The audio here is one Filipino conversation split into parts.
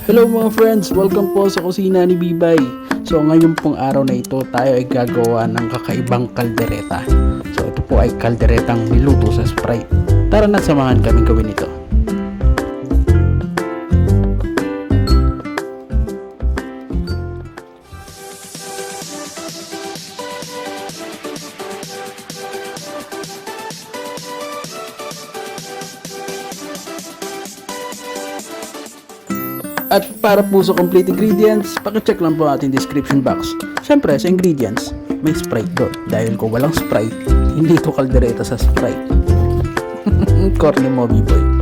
Hello mga friends! Welcome po sa kusina ni Bibay. So ngayon pong araw na ito tayo ay gagawa ng kakaibang kaldereta. So ito po ay kalderetang niluto sa Sprite. Tara na samahan kaming gawin ito. At para po sa complete ingredients, pakicheck lang po ating description box. Siyempre sa ingredients, may Sprite doon. Dahil kung walang Sprite, hindi ito kaldereta sa Sprite. Corny mo, Bibay.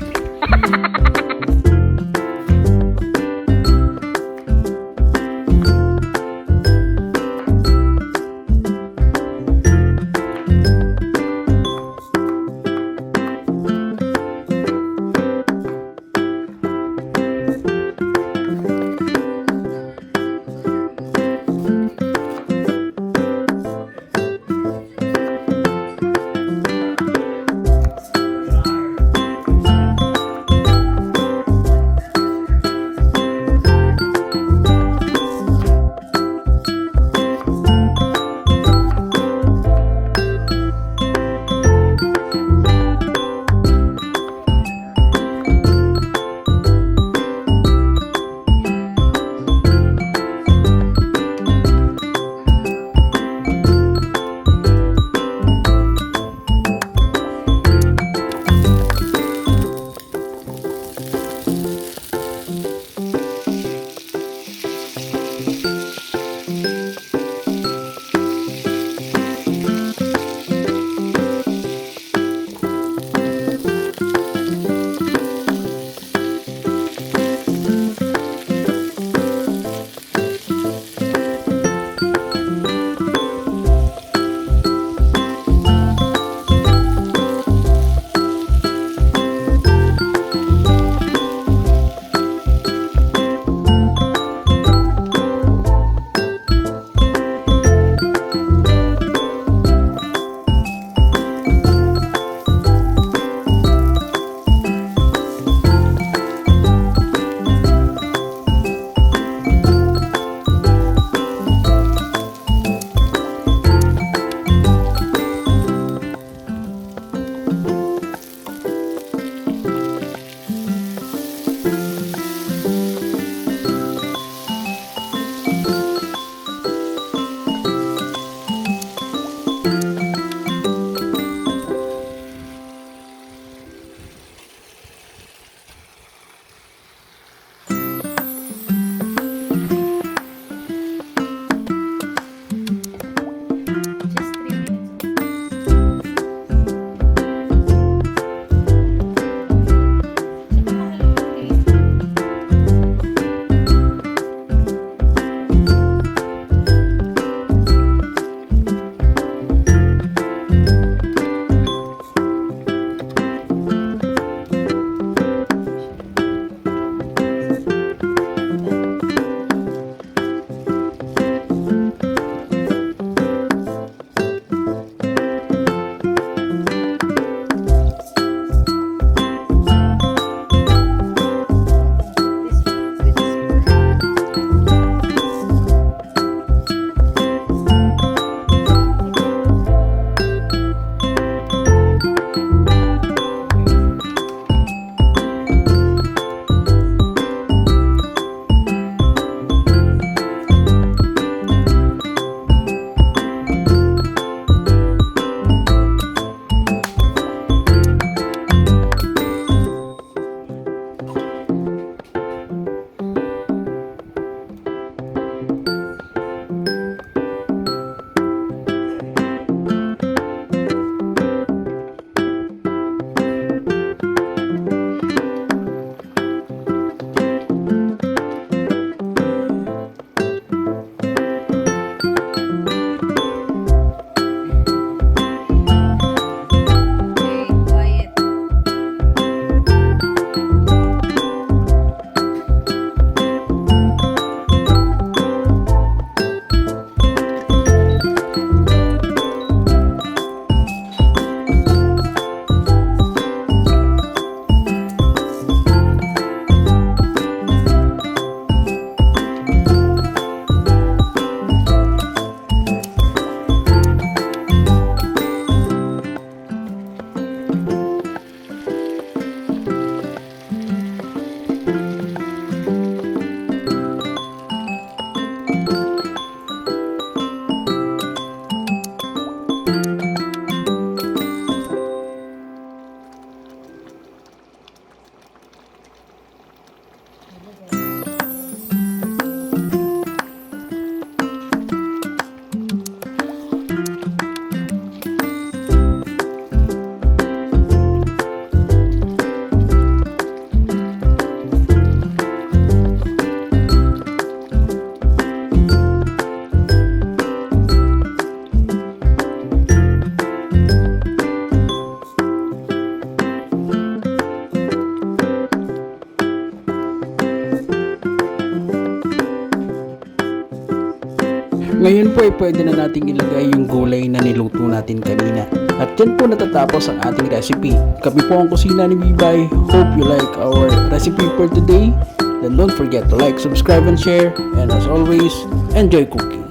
Ngayon po ay pwede na nating ilagay yung gulay na niluto natin kanina. At yan po natatapos ang ating recipe. Kami po ang kusina ni Bibay. Hope you like our recipe for today. Then don't forget to like, subscribe, and share. And as always, enjoy cooking.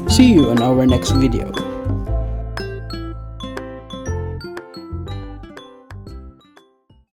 See you on our next video.